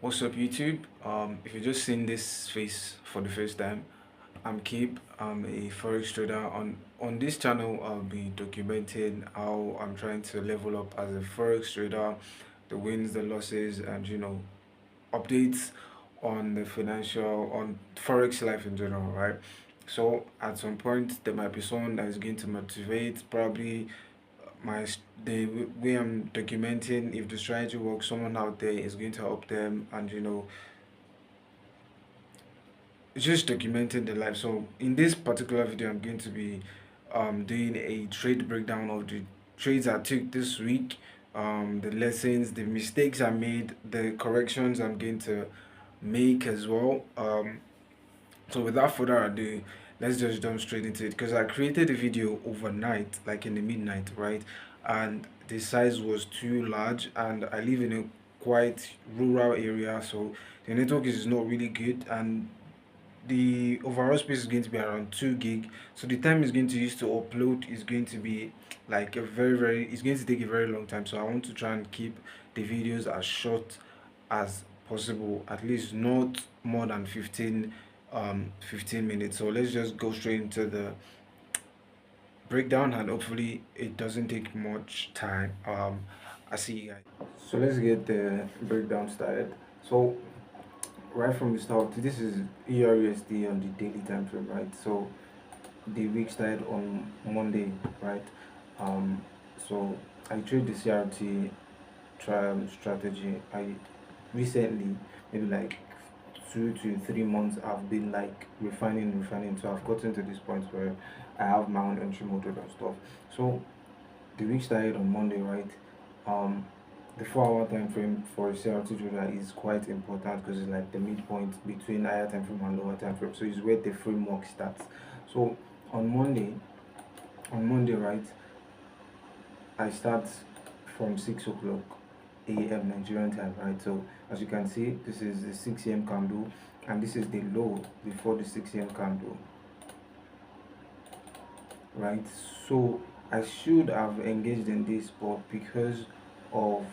What's up, YouTube? If you're just seeing this face for the first time, I'm Kip. I'm a forex trader. On this channel, I'll be documenting how I'm trying to level up as a forex trader, the wins, the losses, and updates on the financial on forex life in general, right? So at some point, there might be someone that is going to motivate, probably my the way I'm documenting. If the strategy works, someone out there is going to help them, and just documenting the life. So in this particular video, I'm going to be doing a trade breakdown of the trades I took this week, the lessons, the mistakes I made, the corrections I'm going to make as well. So without further ado, let's just jump straight into it, because I created a video overnight, like in the midnight, right? And the size was too large, and I live in a quite rural area, so the network is not really good, and the overall space is going to be around 2 gig. So the time is going to use to upload is going to be like a very it's going to take a very long time. So I want to try and keep the videos as short as possible, at least not more than 15 minutes. So let's just go straight into the breakdown, and hopefully it doesn't take much time. I see you guys. So let's get the breakdown started. So right from the start, this is ERUSD on the daily time frame, right? So the week started on Monday, right? So I trade the CRT strategy. I recently, maybe like 2 to 3 months, I've been like refining. So I've gotten to this point where I have my own entry model and stuff. So the week started on Monday, right? Um, the 4 hour time frame for a CRT trader is quite important, because it's like the midpoint between higher time frame and lower time frame. So it's where the framework starts. So on Monday, right, I start from 6 o'clock a.m. Nigerian time, right? So as you can see, this is the 6 a.m. candle, and this is the low before the 6 a.m. candle, right? So I should have engaged in this, but because of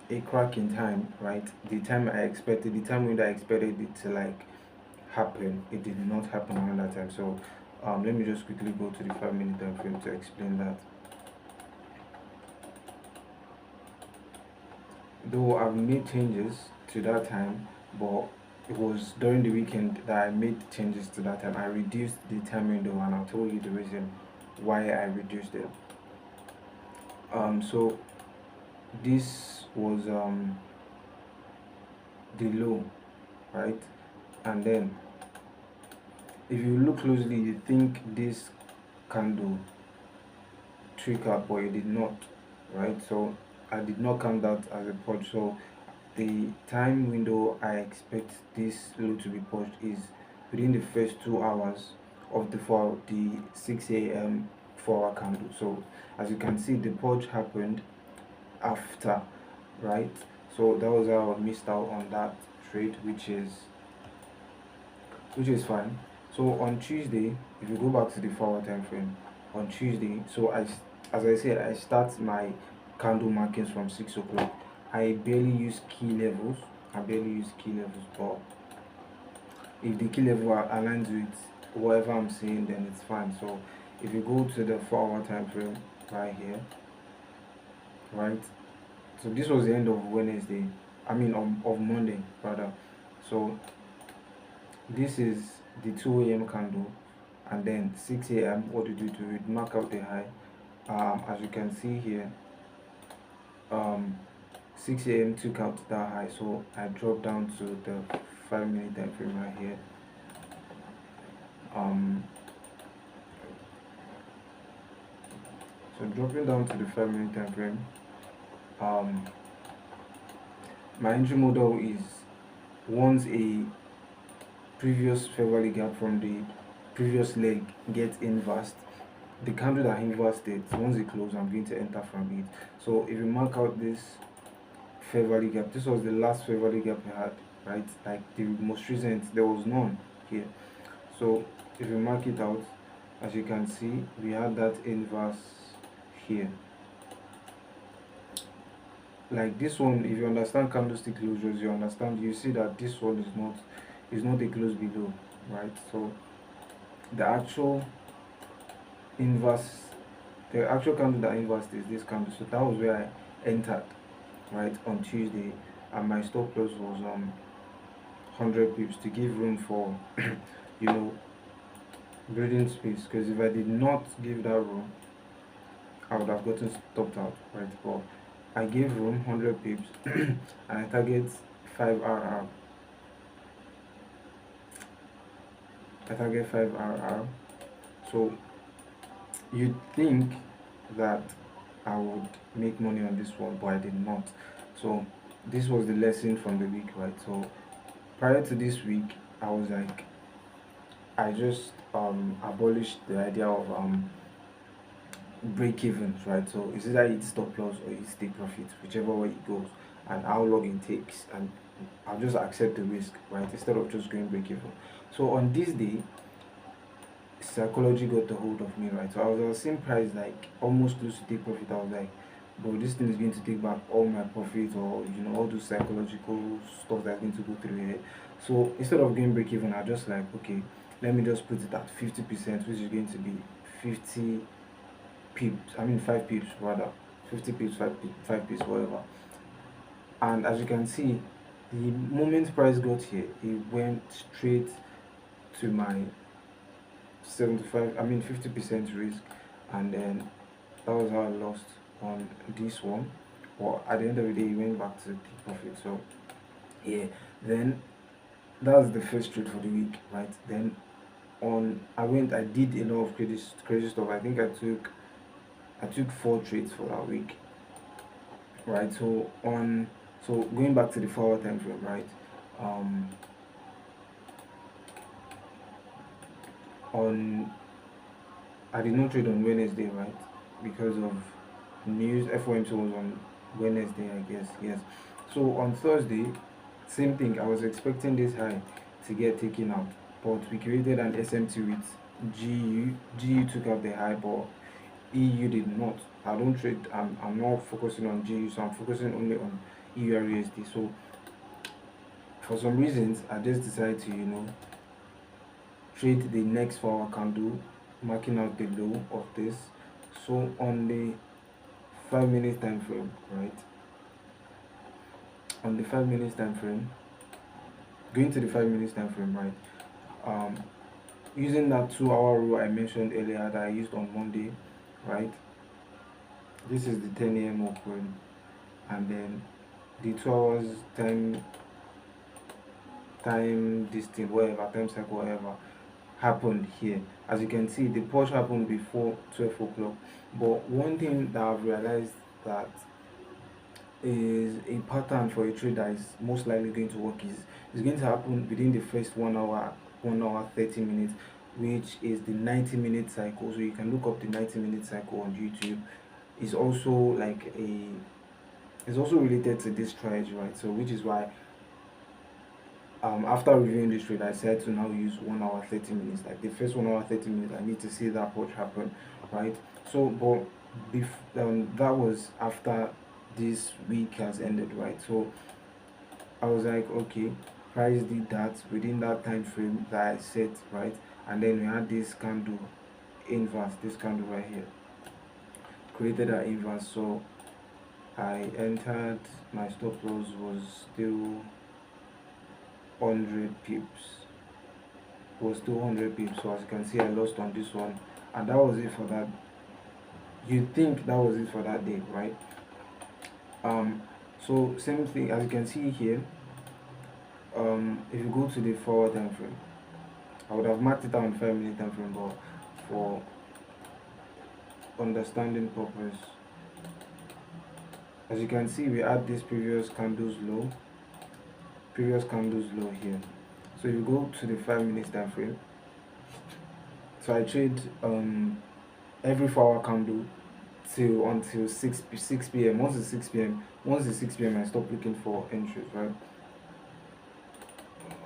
a crack in time, right? The time I expected, the time when I expected it to like happen, it did not happen around that time. So let me just quickly go to the 5 minute time frame to explain that. Though I've made changes to that time, but it was during the weekend that I made changes to that time. I reduced the time window, and I'll tell you the reason why I reduced it. So this was the low, right? And then if you look closely, you think this candle trick out, but it did not, right? So I did not count that as a purge. So the time window I expect this low to be purged is within the first 2 hours of the 6 a.m. 4 hour candle. So as you can see, the purge happened after, right? So that was how I missed out on that trade, which is fine. So on Tuesday, if you go back to the 4 hour time frame, on Tuesday, so as I said, I start my candle markings from 6 o'clock. I barely use key levels. But if the key level aligns with whatever I'm saying, then it's fine. So if you go to the 4 hour time frame right here, right? So this was the end of Wednesday. I mean, of Monday rather. So this is the 2 a.m. candle, and then 6 a.m. What did we do? We mark out the high. As you can see here, 6 a.m. took out that high, so I dropped down to the 5 minute time frame right here. So dropping down to the 5 minute time frame, my entry model is once a previous fair value gap from the previous leg gets inversed, the candle that inversed it, once it closes, I'm going to enter from it. So if you mark out this fair value gap, this was the last fair value gap I had, right? Like the most recent, there was none here. So if you mark it out, as you can see, we had that inverse here. like this one, if you understand candlestick closures, you understand, you see that this one is not a close below, right? So the actual inverse, the actual candle that inversed is this candle. So that was where I entered, right, on Tuesday, and my stop loss was 100 pips to give room for you know breathing space, because if I did not give that room, I would have gotten stopped out, right? But I gave room 100 pips and I target 5 RR. I target 5 RR. So you'd think that I would make money on this one, but I did not. So this was the lesson from the week, right? So prior to this week, I was like, I just abolished the idea of break evens, right? So it's either it's stop loss or it's take profit, whichever way it goes, and how long it takes, and I'll just accept the risk, right? Instead of just going break even. So on this day, psychology got the hold of me, right? So I was seeing price like almost close to take profit. I was like, bro, this thing is going to take back all my profit, or all those psychological stuff that's going to go through here. So instead of going break even, I just like, okay, let me just put it at 50%, which is going to be 50 pips, I mean 5 pips rather, 50 pips, 5 pips, whatever. And as you can see, the moment price got here, it went straight to my 75, I mean 50% risk, and then that was how I lost on this one. But at the end of the day, it went back to the profit. So yeah, then that was the first trade for the week, right? Then I did a lot of crazy stuff. I think I took 4 trades for that week, right? So going back to the 4 hour time frame, right? Um, on I did not trade on Wednesday, right? Because of news. FOMC was on Wednesday, I guess. Yes. So on Thursday, same thing. I was expecting this high to get taken out, but we created an SMT with GU. GU took out the high, but EU did not. I don't trade. I'm not focusing on GU, so I'm focusing only on EURUSD. So for some reasons, I just decided to trade the next 4 hour candle, marking out the low of this. So on the 5 minute time frame, right? On the 5 minutes time frame, going to the 5 minutes time frame, right? Um, using that 2 hour rule I mentioned earlier that I used on Monday, right? This is the 10 a.m. open, and then the 2 hours time this thing, whatever time cycle, whatever happened here. As you can see, the push happened before 12 o'clock. But one thing that I've realized that is a pattern for a trade that is most likely going to work is going to happen within the first 1 hour, 1 hour 30 minutes, which is the 90-minute cycle. So you can look up the 90-minute cycle on YouTube. It's also like it's also related to this strategy, right? So which is why after reviewing this trade, I decided to now use 1 hour 30 minutes. Like the first 1 hour 30 minutes, I need to see that push happen, right? So, but that was after this week has ended, right? So I was like, okay, price did that within that time frame that I set, right? And then we had this candle inverse, this candle right here, created an inverse. So I entered, my stop loss was still 100 pips, was 200 pips. So as you can see, I lost on this one, and that was it for that. You think that was it for that day, right? So same thing as you can see here. If you go to the forward time frame, I would have marked it out on 5 minute time frame, but for understanding purpose, as you can see, we had this previous candles low here. So if you go to the 5 minutes time frame, so I trade every 4 hour candle till until 6 p.m. Once it's 6 p.m. I stop looking for entries, right?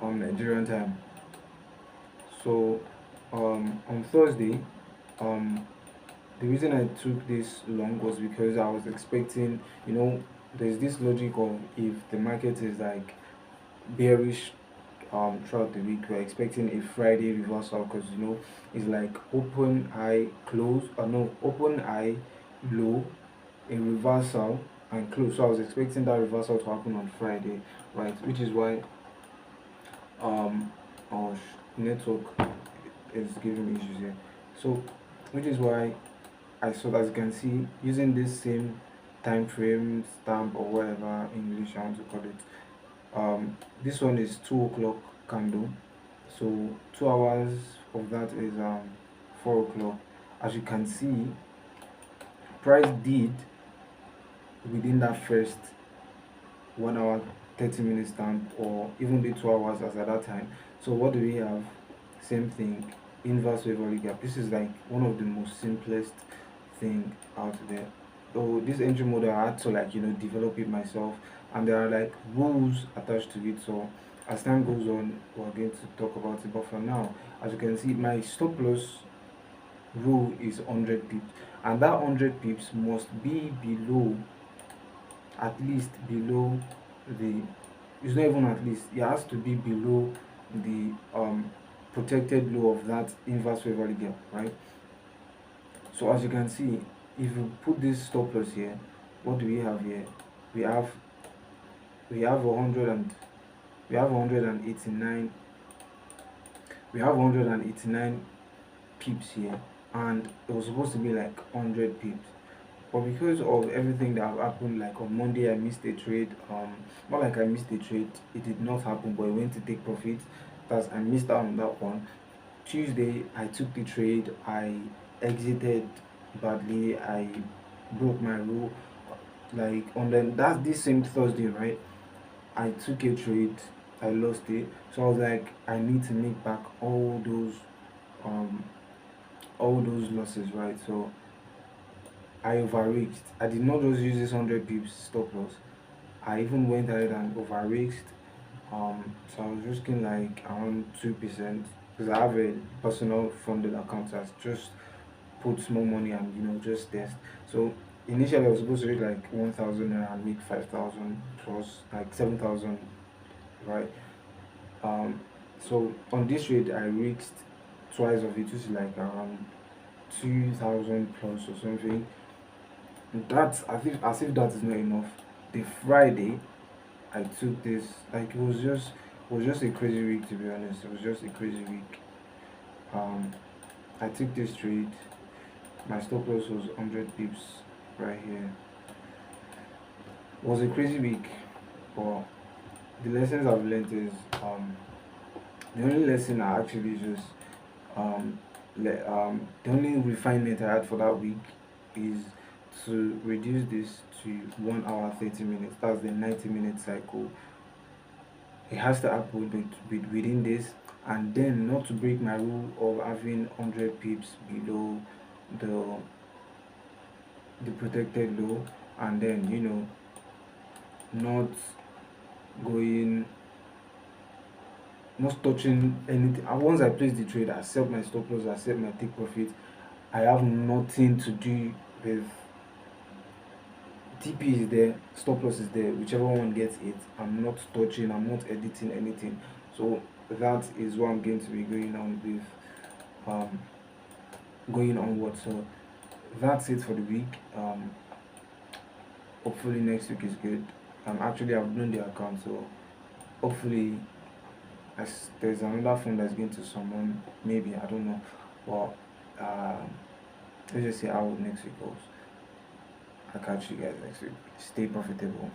On Nigerian time. So on Thursday, um the reason I took this long was because I was expecting, there's this logic of if the market is like bearish throughout the week, we're expecting a Friday reversal, because it's like open high close, or no, open high low, a reversal, and close. So I was expecting that reversal to happen on Friday, right? Which is why our network is giving me issues here. So which is why I saw, as you can see, using this same time frame stamp or whatever English I want to call it. This one is 2 o'clock candle, so 2 hours of that is 4 o'clock. As you can see, price did within that first 1 hour 30 minute stamp, or even the 2 hours as at that time. So what do we have? Same thing, inverse waverly gap. This is like one of the most simplest thing out there. So this entry model, I had to like develop it myself, and there are like rules attached to it. So as time goes on, we're going to talk about it. But for now, as you can see, my stop loss rule is 100 pips, and that 100 pips must be below, at least below the, it's not even at least, it has to be below the protected low of that inverse waverly gap, right? So as you can see, if you put this stop loss here, what do we have here? We have we have 100 and we have 189, we have 189 pips here, and it was supposed to be like 100 pips. But because of everything that have happened, like on Monday I missed a trade. Not like I missed a trade, it did not happen, but I went to take profit. That's, I missed out on that one. Tuesday I took the trade, I exited badly, I broke my rule. Like on the, that's this same Thursday, right? I took a trade, I lost it. So I was like, I need to make back um all those losses, right? So I overreached. I did not just use this 100 pips stop loss. I even went ahead and overreached. So I was risking like around 2%, because I have a personal funded account that's just put small money and just test. So initially I was supposed to reach like 1,000 and make 5,000 plus like 7,000, right? Um, so on this rate I reached twice of it, which is like around 2,000 plus or something. That's as if that is not enough. The Friday I took this, like it was just a crazy week, to be honest. It was just a crazy week. Um, I took this trade. My stop loss was 100 pips right here. It was a crazy week, but the lessons I've learned is the only lesson I actually just the only refinement I had for that week is to reduce this to 1 hour 30 minutes. That's the 90-minute cycle. It has to happen within this, and then not to break my rule of having 100 pips below the protected low, and then not going, not touching anything. And once I place the trade, I set my stop loss, I set my take profit. I have nothing to do with, TP is there, stop loss is there, whichever one gets it. I'm not touching, I'm not editing anything. So that is what I'm going to be going on with, going onward. So that's it for the week. Hopefully next week is good. Actually I've known the account, so hopefully, as there's another phone that's going to someone, maybe, I don't know. But let's just see how next week goes. I'll catch you guys next week. Stay profitable.